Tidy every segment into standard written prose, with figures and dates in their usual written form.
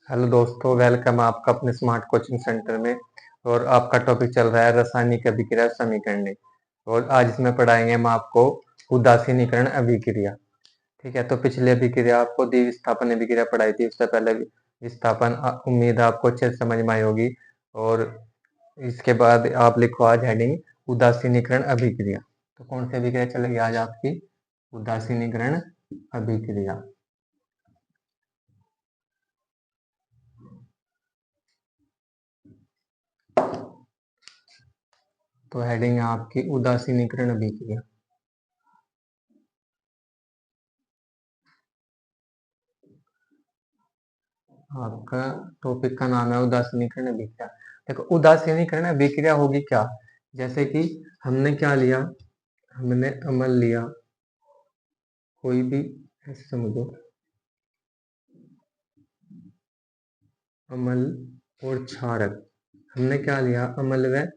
Hello दोस्तों, welcome आपका अपने स्मार्ट कोचिंग सेंटर में। और आपका टॉपिक चल रहा है रासायनिक अभिक्रिया समीकरण। और आज इसमें पढ़ाएंगे हम आपको उदासीनीकरण अभिक्रिया। ठीक है, तो पिछली अभिक्रिया आपको द्विविस्थापन अभिक्रिया पढ़ाई थी। उससे पहले विस्थापन उम्मीद है आपको अच्छे से समझ में आई होगी। और इसके बाद आप लिखो आज हेडिंग उदासीनीकरण अभिक्रिया। तो कौन सी अभिक्रिया चलेगी आज आपकी? उदासीनीकरण अभिक्रिया। तो हेडिंग है आपकी उदासीनीकरण अभिक्रिया। आपका टॉपिक का नाम है उदासीनीकरण अभिक्रिया। देखो, उदासीनीकरण अभिक्रिया होगी क्या? जैसे कि हमने क्या लिया, हमने अम्ल लिया, कोई भी, ऐसे समझो, अम्ल और क्षारक। हमने क्या लिया? अम्ल व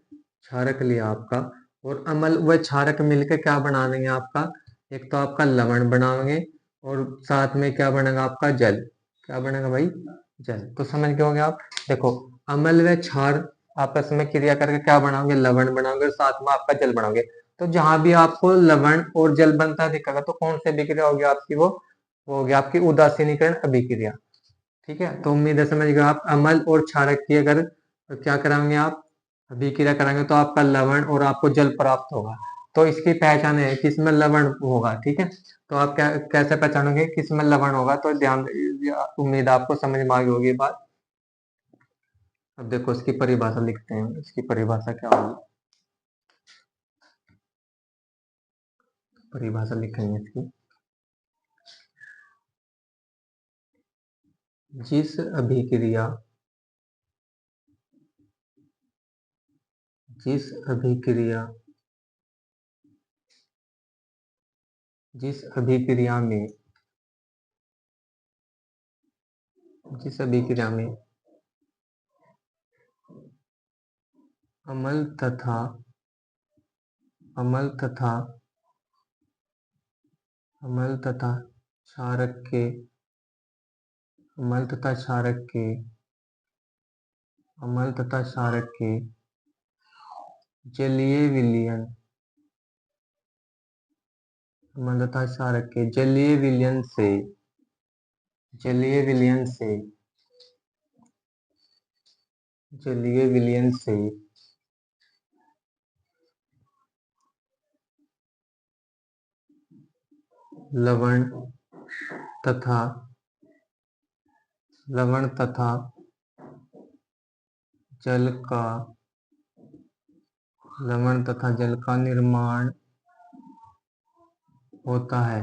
क्षारक लिया आपका। और अम्ल व क्षारक मिलकर क्या बना देंगे आपका? एक तो आपका लवण बनाओगे और साथ में क्या बनेगा आपका? जल। क्या बनेगा भाई? जल। तो समझ गए होंगे आप। देखो, अम्ल व क्षार आपस में क्रिया करके क्या बनाओगे? लवण बनाओगे और साथ में आपका जल बनाओगे। तो जहां भी आपको लवण और जल बनता दिखेगा तो कौन सी अभिक्रिया होगी आपकी? वो होगी आपकी उदासीनीकरण अभिक्रिया। ठीक है, तो उम्मीद है समझ गए आप। अम्ल और क्षारक की अगर क्या कराएंगे आप? अभिक्रिया कराएंगे तो आपका लवण और आपको जल प्राप्त होगा। तो इसकी पहचान है कि इसमें लवण होगा। ठीक है, तो आप क्या कैसे पहचानोगे किसमें लवण होगा? तो ध्यान, उम्मीद आपको समझ में आ गई होगी बात। अब देखो, इसकी परिभाषा लिखते हैं। इसकी परिभाषा क्या होगी? परिभाषा लिखेंगे इसकी। जिस अभिक्रिया जिस अभिक्रिया जिस अभिक्रिया में जिस अभिक्रिया में अम्ल तथा अम्ल तथा अम्ल तथा क्षारक के अम्ल तथा क्षारक के अम्ल तथा क्षारक के जलीय विलयन अम्ल तथा क्षारक के जलीय विलयन से जलीय विलयन से लवण तथा जल का लवण तथा जल का निर्माण होता है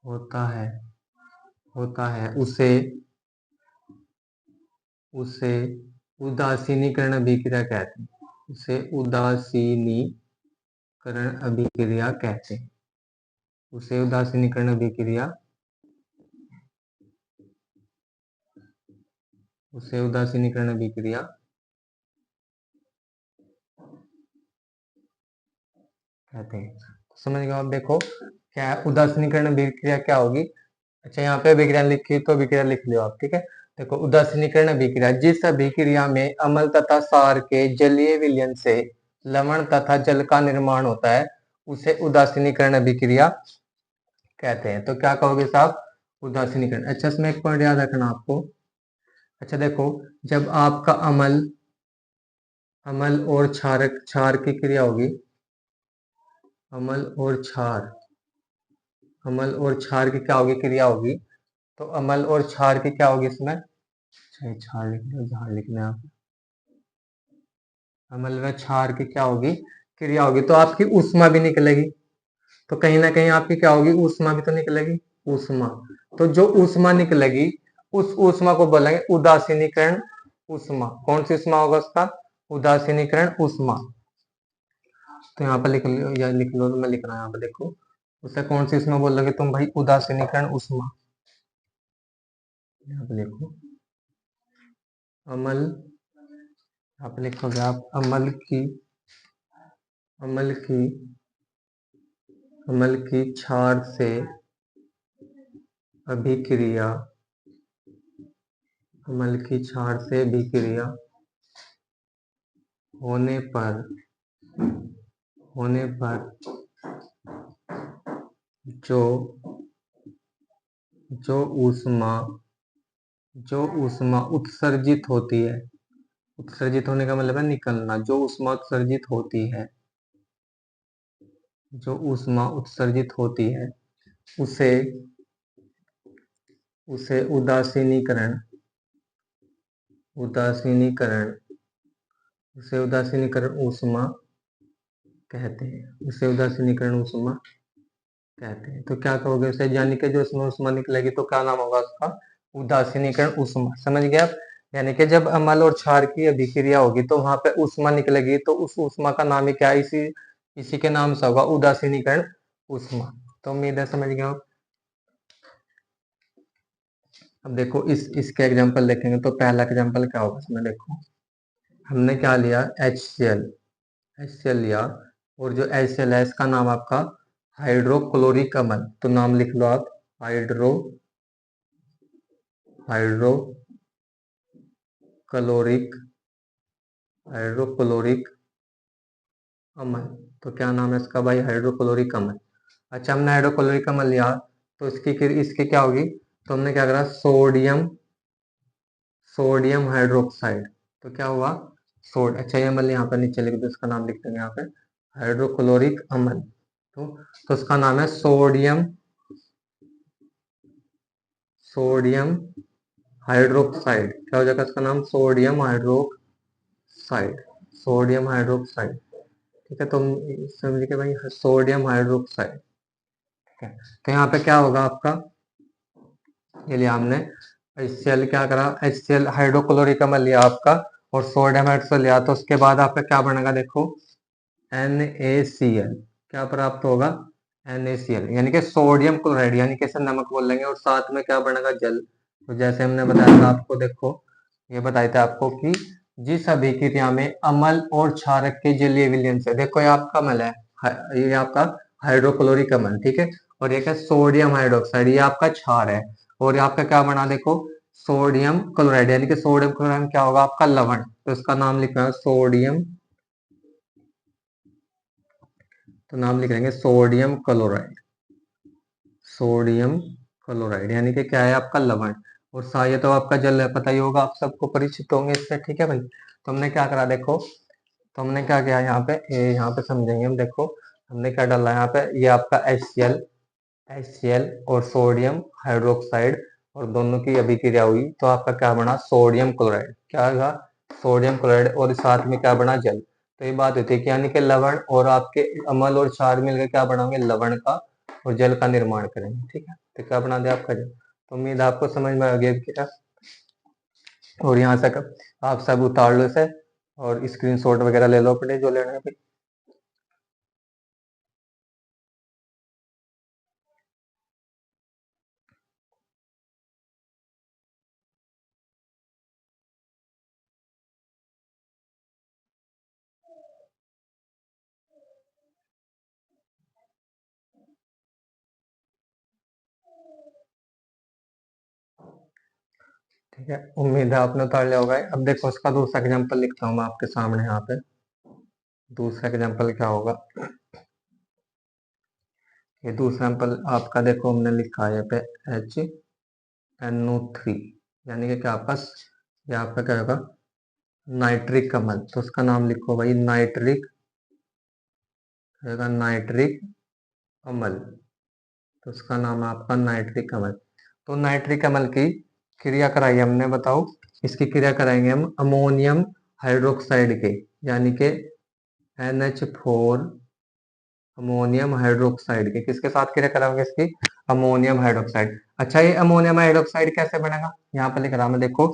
होता है होता है उसे उसे उदासीनीकरण अभिक्रिया कहते हैं। उसे उदासीनीकरण अभिक्रिया कहते हैं। उसे उदासीनीकरण अभिक्रिया उसे उदासीनीकरण अभिक्रिया कहते हैं। समझ गए आप। देखो, क्या है उदासीनीकरण अभिक्रिया क्या होगी? अच्छा, यहाँ पे अभिक्रिया लिखी तो अभिक्रिया लिख लो आप। ठीक है, देखो, उदासीनीकरण अभिक्रिया, जिस अभिक्रिया में अम्ल तथा क्षार के जलीय विलयन से लवण तथा जल का निर्माण होता है उसे उदासीनीकरण अभिक्रिया कहते हैं। तो क्या कहोगे साहब? उदासीनीकरण। अच्छा, इसमें एक पॉइंट याद रखना आपको। अच्छा देखो, जब आपका अम्ल अम्ल और क्षार की क्रिया होगी, अम्ल और क्षार अम्ल और क्षार की क्या होगी? क्रिया होगी। तो अम्ल और क्षार की क्या होगी इसमें? क्षार लिख लो, जहां लिखना है आप। अम्ल व क्षार की क्या होगी? क्रिया होगी। तो आपकी ऊष्मा भी निकलेगी। तो कहीं ना कहीं आपकी क्या होगी? ऊष्मा भी तो निकलेगी। ऊष्मा। तो जो ऊष्मा निकलेगी उस ऊष्मा को बोलेंगे उदासीनीकरण ऊष्मा। कौन सी ऊष्मा होगा उसका? उदासीनीकरण ऊष्मा। तो यहाँ पर लिख लो, या लिख लो, तो मैं लिख रहा हूँ यहाँ पर। देखो, उसे कौन सी ऊष्मा बोलोगे तुम भाई? उदासीनीकरण ऊष्मा। यहाँ पे लिखो अम्ल, यहाँ पे लिखोगे आप अम्ल की क्षार से अभिक्रिया अमल की क्षार से अभिक्रिया होने पर जो जो ऊष्मा उत्सर्जित होती है, उत्सर्जित होने का मतलब है निकलना, जो ऊष्मा उत्सर्जित होती है, उसे उदासीनीकरण ऊष्मा कहते हैं। तो क्या कहोगे उसे, यानी कि जो उसमें ऊष्मा निकलेगी तो क्या नाम होगा उसका, उदासीनीकरण ऊष्मा। समझ गए आप? यानी कि जब अम्ल और क्षार की अभिक्रिया होगी तो वहां पे ऊष्मा निकलेगी, तो उस ऊष्मा का नाम ही क्या है, इसी के नाम से होगा, उदासीनीकरण ऊष्मा। तो उम्मीद है समझ गए आप। अब देखो इसके एग्जांपल देखेंगे तो पहला एग्जांपल क्या होगा इसमें, देखो हमने क्या लिया, HCl लिया, और जो HCl है इसका नाम आपका हाइड्रोक्लोरिक अम्ल। तो नाम लिख लो आप, हाइड्रोक्लोरिक अम्ल। तो क्या नाम है इसका भाई, हाइड्रोक्लोरिक अम्ल। अच्छा, हमने हाइड्रोक्लोरिक अम्ल लिया तो इसकी क्या होगी, तो हमने क्या करा, सोडियम हाइड्रोक्साइड। तो क्या हुआ, अच्छा ये अम्ल यहाँ पर नीचे लिख दो, इसका नाम लिख देंगे यहाँ पे हाइड्रोक्लोरिक अम्ल। तो इसका नाम है सोडियम हाइड्रोक्साइड। क्या हो जाएगा इसका नाम, सोडियम हाइड्रोक्साइड। ठीक है, तो समझ के भाई, सोडियम हाइड्रोक्साइड। ठीक है, तो यहाँ पे क्या होगा आपका, ये लिया हमने HCl, क्या करा, HCl हाइड्रोक्लोरिक अम्ल लिया आपका, और सोडियम हाइड्रोक्साइड लिया, तो उसके बाद आपका क्या बनेगा, देखो NaCl। क्या प्राप्त होगा, NaCl, यानी कि सोडियम क्लोराइड, यानी कि इसे नमक बोल लेंगे, और साथ में क्या बनेगा, जल। तो जैसे हमने बताया था आपको, देखो ये बताया था आपको कि जिस अभिक्रिया में अम्ल और क्षारक के जलीय विलयन से, देखो ये आपका अम्ल है, ये आपका हाइड्रोक्लोरिक अम्ल, ठीक है, और ये क्या, सोडियम हाइड्रोक्साइड, ये आपका क्षार है, और ये आपका क्या बना, देखो सोडियम क्लोराइड, यानी कि सोडियम क्लोराइड क्या होगा आपका, लवण। तो इसका नाम लिखना है सोडियम, तो नाम लिख लेंगे सोडियम क्लोराइड, यानी कि क्या है आपका, लवण। और ये तो आपका जल है, पता ही होगा, आप सबको परिचित होंगे इससे। ठीक है भाई, तो हमने क्या करा, देखो तो हमने क्या किया यहाँ पे, यहाँ पे समझेंगे हम, देखो हमने क्या डाला यहाँ पे, ये आपका HCl और सोडियम हाइड्रोक्साइड, और दोनों की अभिक्रिया हुई तो आपका क्या बना, सोडियम क्लोराइड। क्या होगा, सोडियम क्लोराइड, और साथ में क्या बना, जल। तो ये बात होती है कि यानी कि लवण और आपके अम्ल और क्षार मिलकर क्या बनाएंगे, लवण का और जल का निर्माण करेंगे। ठीक है, तो क्या बना दिया आपका जल। तो उम्मीद है आपको समझ में आ गया क्या, और यहाँ से आप सब उतार लो इसे, और स्क्रीनशॉट वगैरह ले लो अपने जो लेना है भाई। ठीक है, उम्मीद है आपने उतार लिया होगा। अब देखो इसका दूसरा एग्जाम्पल लिखता हूँ मैं आपके सामने यहाँ पे। दूसरा एग्जाम्पल क्या होगा, ये दूसरा एग्जाम्पल आपका, देखो हमने लिखा है यहाँ पे HNO3, यानी कि क्या आपका, ये आपका क्या होगा, नाइट्रिक अम्ल। तो उसका नाम लिखो भाई, नाइट्रिक अम्ल। तो उसका नाम है आपका नाइट्रिक अम्ल। तो नाइट्रिक अम्ल की क्रिया कराई हमने, बताओ इसकी क्रिया कराएंगे हम अमोनियम हाइड्रोक्साइड के, यानी कि NH4 अमोनियम हाइड्रोक्साइड के, किसके साथ क्रिया कराओगे इसकी, अमोनियम हाइड्रोक्साइड। अच्छा, ये अमोनियम हाइड्रोक्साइड कैसे बनेगा, यहाँ पर लिख रहा मैं, देखो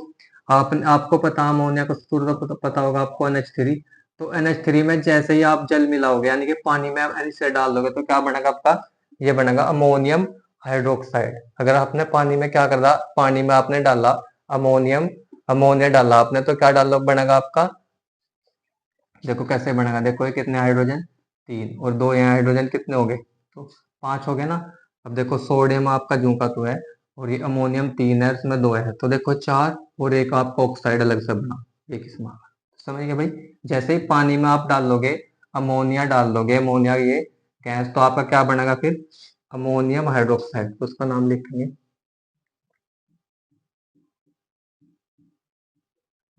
आपको पता, अमोनिया का सूत्र तो पता होगा आपको, NH3। तो NH3 में जैसे ही आप जल मिलाओगे, यानी कि पानी में आप NH डाल दोगे, तो क्या बनेगा आपका, ये बनेगा अमोनियम हाइड्रोक्साइड। अगर आपने पानी में क्या कर रहा, पानी में आपने डाला अमोनिया डाला आपने, तो क्या डालो बनेगा आपका, देखो कैसे बनेगा, देखो ये कितने हाइड्रोजन, 3, और 2 यहाँ हाइड्रोजन कितने हो गए, तो 5 हो गए ना। अब देखो सोडियम आपका जू का तो है, और ये अमोनियम 3 है, इसमें 2 है, तो देखो 4 और एक आपका ऑक्साइड अलग से बना, ये किस्म का। समझ गए भाई? जैसे ही पानी में आप डाल दोगे, अमोनिया डाल दोगे, अमोनिया ये गैस, तो आपका क्या बनेगा फिर? अमोनियम हाइड्रोक्साइड, तो उसका नाम लिखेंगे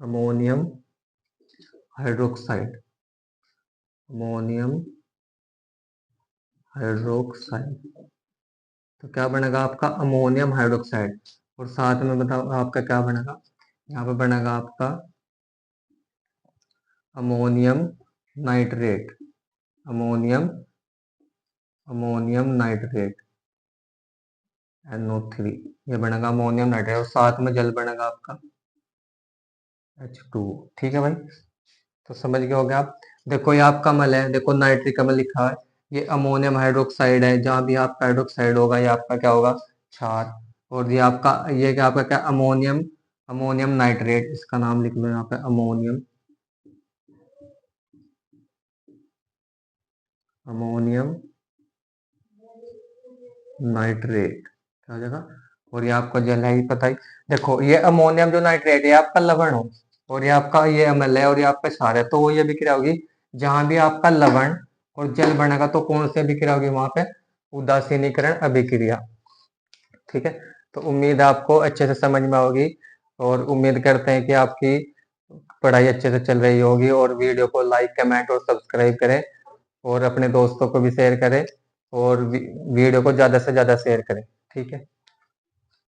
अमोनियम हाइड्रोक्साइड, अमोनियम हाइड्रोक्साइड। तो क्या बनेगा आपका? Ammonium hydroxide. और साथ में बताओ आपका क्या बनेगा? यहाँ पे बनेगा आपका ammonium nitrate, ammonium ammonium nitrate NO3, ये बनेगा अमोनियम नाइट्रेट, और साथ में जल बनेगा आपका H2। ठीक है भाई, तो समझ गए होगे आप। देखो ये आपका अम्ल है, देखो नाइट्रिक अम्ल लिखा है, ये अमोनियम हाइड्रोक्साइड है, जहां भी आपका हाइड्रोक्साइड होगा ये आपका क्या होगा? क्षार। और ये आपका, ये क्या आपका क्या? अमोनियम, अमोनियम नाइट्रेट, इसका नाम लिख लो यहाँ पे अमोनियम, अमोनियम नाइट्रेट क्या हो जाएगा? और ये आपका जल है, ही पता ही। देखो ये अमोनियम जो नाइट्रेट है आपका लवण हो, और ये आपका ये अम्ल है, और ये आपका क्षार है, तो वो ये अभिक्रिया होगी जहां भी आपका लवण और जल बनेगा, तो कौन सी अभिक्रिया होगी वहां पे? उदासीनीकरण अभिक्रिया। ठीक है, तो उम्मीद है आपको अच्छे से समझ में होगी, और उम्मीद करते हैं कि आपकी पढ़ाई अच्छे से चल रही होगी, और वीडियो को लाइक कमेंट और सब्सक्राइब करें, और अपने दोस्तों को भी शेयर करें, और वीडियो को ज़्यादा से ज़्यादा शेयर करें। ठीक है।